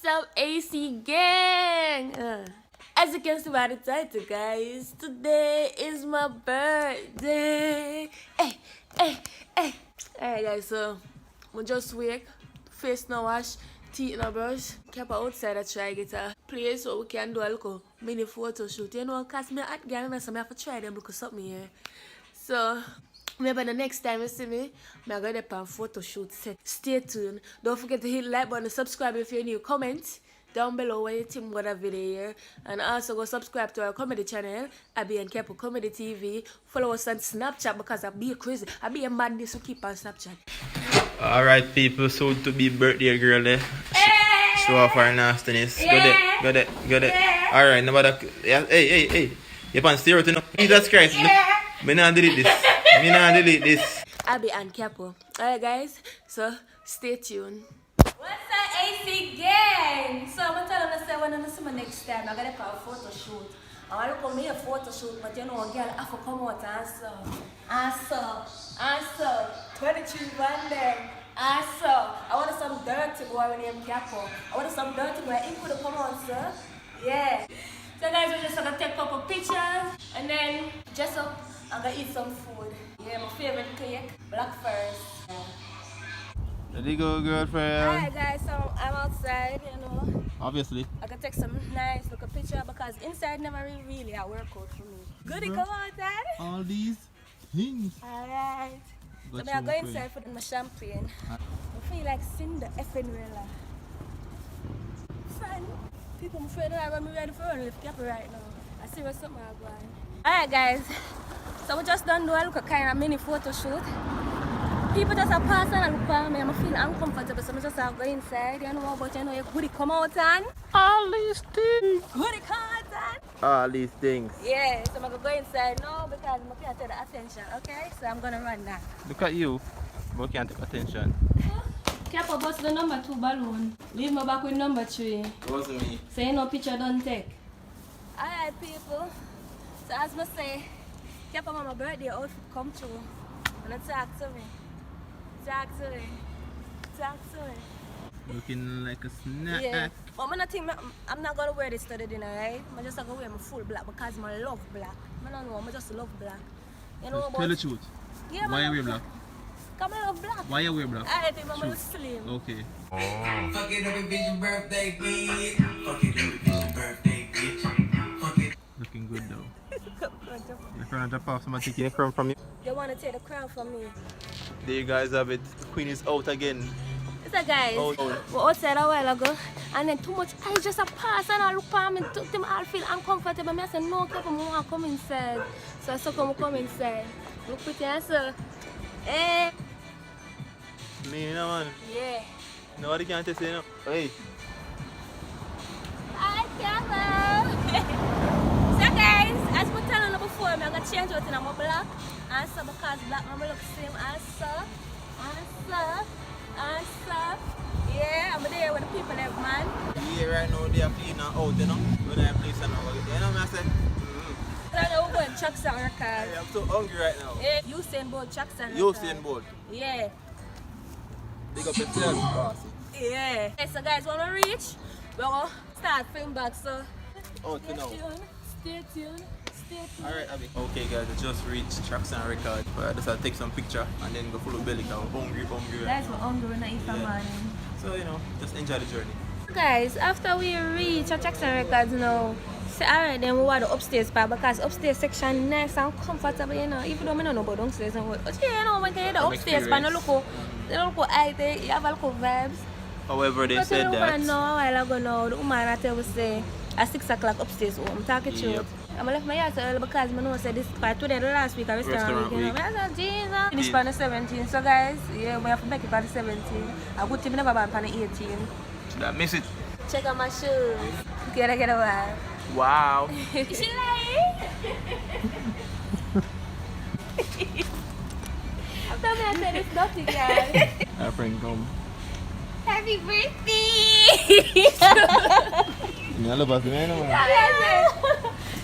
What's up, AC gang? As you can see by the title, guys, today is my birthday. Hey. Alright, guys, so I just wake, face no wash, teeth no brush. Kept outside I try get a place so we can do a little mini photo shoot. You know, cause me a hot girl and so I have to try them look something here. So maybe the next time you see me, I'm going to photo shoot set. Stay tuned. Don't forget to hit the like button and subscribe if you're new. Comment down below what you think about the video here. And also go subscribe to our comedy channel, Abby and Kepo Comedy TV. Follow us on Snapchat because I be crazy. I be a madness to keep on Snapchat. Alright people, so to be birthday girl there. Show off our nastiness. Go there. Alright, nobody. Yeah, hey. You can steer it enough. Jesus Christ. Me not delete this. Abby and Kepo. Alright guys, so stay tuned. What's up, AC gang? So I'm telling you, say when I see my next time, I'm gonna call a photo shoot. I want to come here photo shoot, but you know, a girl have to come out and so 23 one day. I want some dirty boy named Kepo. I want some dirty boy. He could come on, sir. Yeah. So guys, we're just gonna take a couple pictures and then dress up. I'm gonna eat some food. Yeah, my favorite cake, Black Forest. There you go, girlfriend. Alright guys, so I'm outside, you know. Obviously. I can take some nice look picture because inside never really a workout for me. Goody, come on, Dad. All these things. Alright. So I'm going inside for my champagne. I feel like Cinderella. Fun. People, I'm afraid I'm ready for a lift up right now. I see what's up, my boy. Alright guys, so we just done do a look kind of mini photo shoot. People just are passing and look at me. I'm feeling uncomfortable, so I just have to go inside, you know, but you know, you goody come out and All these things. goody come out and All these things. yeah, so I'm going to go inside now because I can't take the attention, okay? So I'm going to run now. Look at you. But can't take attention. Kepo bust the number 2 balloon. Leave me back with number 3. It wasn't me. So you know picture don't take. Alright people. So as I say, Kepo mama birthday outfit come true. Wanna talk to me. Talk to me. Looking like a snack. Yeah. But I'm not gonna wear this to the dinner, right? I'm just gonna wear my full black because I love black. I don't know, I just love black. You know Tell the truth. Yeah, Why you wear black? Come I love black. Why you wear black? I think I'm slim. Okay. Fuck it every bitch birthday, bitch. Fuck it every bitch birthday, bitch. Fuck it. Looking good though. You're trying to drop off someone taking a crown from you. They want to take the crown from me. There you guys have it. The queen is out again. So guys, we outside a while ago and then too much I just a pass and I look at me took them all feel uncomfortable. I said no, Kepo, I want to come inside. So I saw come inside. Look pretty and so Me, no man. yeah. Nobody can test it, no. Hey. Hi, Kepo. So guys, as we telling you before, I'm going to change out in my black. And so because black mama look same and so. Yeah, I'm there with the people there, man. Yeah, right now they are clean and out, you know. When I play some over there, you know what I say? I know we're going to Chuck's and record. I'm so hungry right now. Yeah, Usain Bolt, Chuck's and record. Usain Bolt. Yeah. Big up yourself, boss. Yeah. Okay, so guys, when we reach, we're going to start film back, so stay tuned. Alright, Abby. Okay guys, I just reached Tracks and Record. But I just had to take some picture and then go full of belly because I'm hungry. Guys, we're hungry, we're not eating for morning. So, you know, just enjoy the journey. Guys, after we reach Jackson Records now, so alright, then we want the upstairs part because upstairs section nice and comfortable, you know. Even though I don't know about downstairs and what. But yeah, you know, when you get the upstairs part, you look high there, you have a little vibes. However, they but said the that. woman know a while ago now, the woman I tell me say at 6 o'clock upstairs home. I'm talking to you. I left my house early because I know say this part today the last week a restaurant week, you know. I said, Jesus. Finish on the 17th. So guys, yeah, we have to make it on the 17th. A good thing we never ban on the 18th. Should I miss it? Check out my shoes. Get a while. Wow. Is she lying? I'm telling you, I said it's nothing, guys. Our friend come. Happy birthday! I love us, man.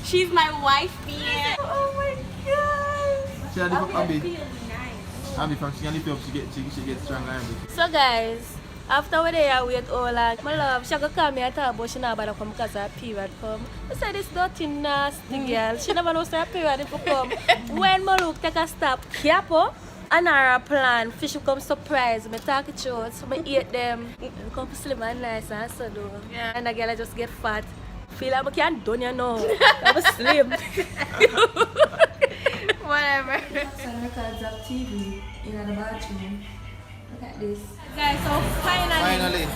She's my wife, yeah. Oh my god. She had to Abby. Abby from she can lift up, she gets stronger. So guys, After we there, I wait all like, my love, she go call me and talk about she not about to come because her period come. I said, this dirty nasty girl. She never knows her period if come. When my look take a stop, capo, and her plan, fish will come surprise me, talk it short, so I eat them. Come slim and nice and so do. Yeah. And the girl I just get fat. Feel like I can't do you know. I'm slim. Whatever. So I records of TV in the bathroom. Look at this. Guys, so finally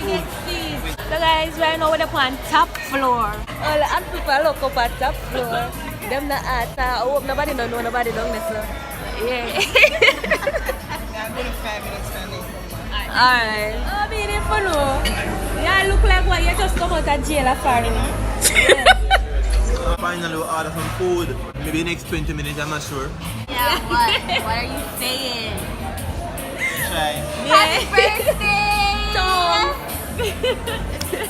get seen. So guys, right now we're on top floor. All the people look up at top floor. Them not at. I hope nobody don't know nobody down there. So. Yeah. I'm going 5 minutes standing. Alright. Oh, beautiful. Yeah, look like what you just come out of jail for. Finally, we order some food. Maybe next 20 minutes, I'm not sure. Yeah, what? What are you saying? Try. Happy birthday! Tom.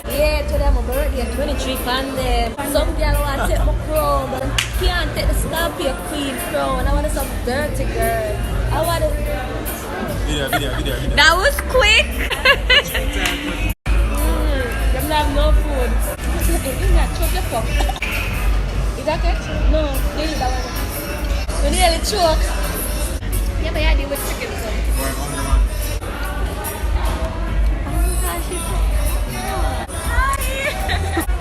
Yeah, today my birthday, 23 pandem. Some girl want to take my crown, but can't take the Scorpio Queen crown. I want some dirty girl. I want it. Video. That was quick! Them have no food. You got choke your fuck. Is that it? No, they need that one. We nearly choke. Yeah, but I deal with chicken so.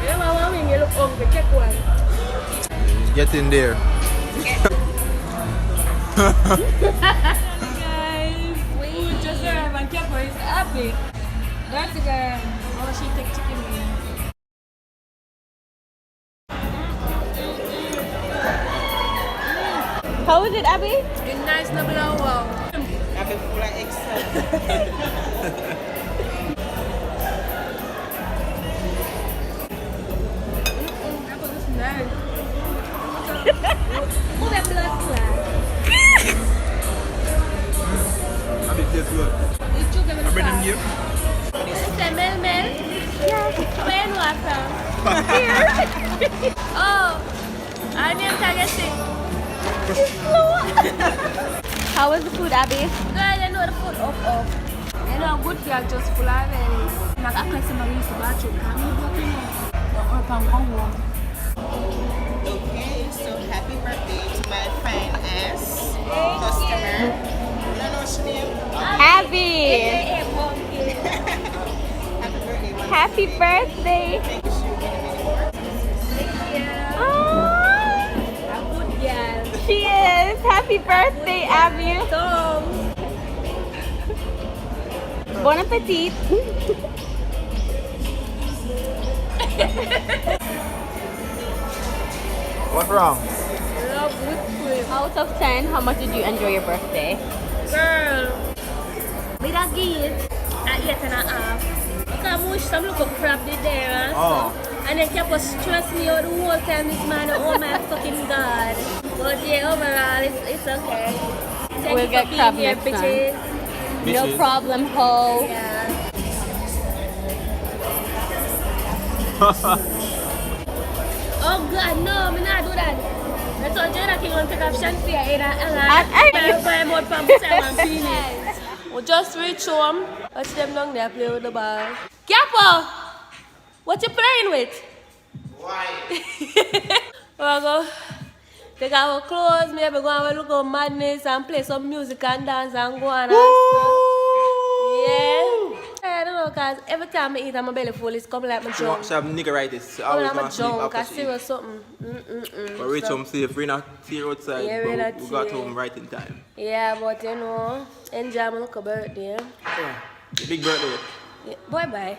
Yeah, my mom, you look hungry. Check one. Get in there. Guys, food just arrived and Kepo is happy. That's the girl. Oh, she take chicken wing. How was it, Abby? It's nice, no below wow. Abby full of excitement. That was nice. Move that blood clot. I think that's good. It's sugar and I bring them salt. here. It's a Mel. Yeah. Where you are from? Here. Oh, I name Tagasi. How was the food, Abby? Girl, you know the food up. You know, good girl just full of belly. Like I can see my use the bathroom. Can you go to me? Up and go home. Okay, so happy birthday to my fine ass customer. I don't know what's your name. Abby! Happy birthday, Mama. Happy birthday! Thank you, Shu. Oh, A good girl. she is! Happy birthday, Abby! Bon appetit! What's wrong? Love with cream. Out of 10, how much did you enjoy your birthday? Girl, we don't give it at 8.5. Because much some look up crap did there. Oh. And then kept us stress me out the whole time this man, oh my fucking god. But yeah, overall, it's okay. Thank We'll you get for crab being here, next time. bitches. No Bitches. problem, ho! Yeah. Oh god, no, me not do that. I told you that king on take off Shantia in a buy more from Sam and penis. We just reach home. Watch them down there play with the ball. Capo! What you playing with? Why? We'll go take our clothes, maybe go and look at madness and play some music and dance and go on and so. Yeah. I don't know, because every time I eat and my belly full, it's coming like my junk. She have niggeritis. So I Coming always like my want to sleep junk, I after see she eat. or something. But reach So- home safe. We're not here outside. Yeah, but we're not we got here. home right in time. Yeah, but you know, enjoy my little birthday. Yeah. Big birthday. Yeah. Bye bye.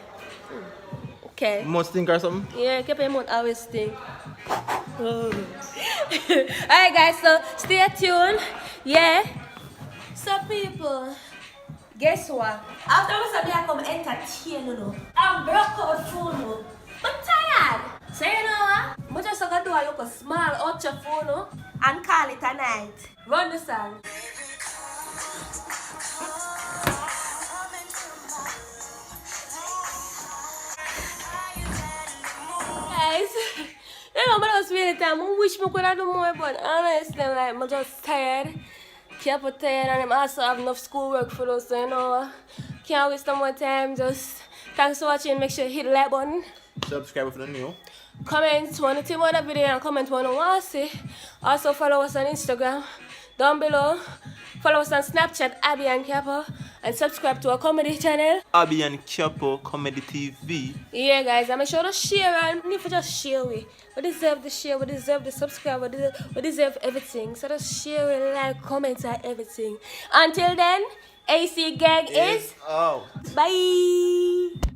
Okay. Must think or something? Yeah, keep your mouth always stink. Alright guys, so stay tuned. Yeah. So people, guess what? After we said I come entertain you know, I'm broke out phone. I'm tired. So you know what? I'm just gonna do a little small out your phone and call it a night. Run the song. Guys, you know, I just really time. I wish I could have done more, but honestly, like, I'm just tired. Keep tired, and I also have enough schoolwork for those, so you know, Can't waste no more time. Just thanks for watching. Make sure you hit the like button. Subscribe if you're new. Comment when you think about the video and comment when you want to see. Also follow us on Instagram down below. Follow us on Snapchat, Abby and Capo, and subscribe to our comedy channel, Abby and Capo Comedy TV. Yeah, guys, I'm sure to share and need to just share we. We deserve the share, we deserve the subscribe, we deserve everything. So just share, like, comment, and everything. Until then, AC Gang is out. bye.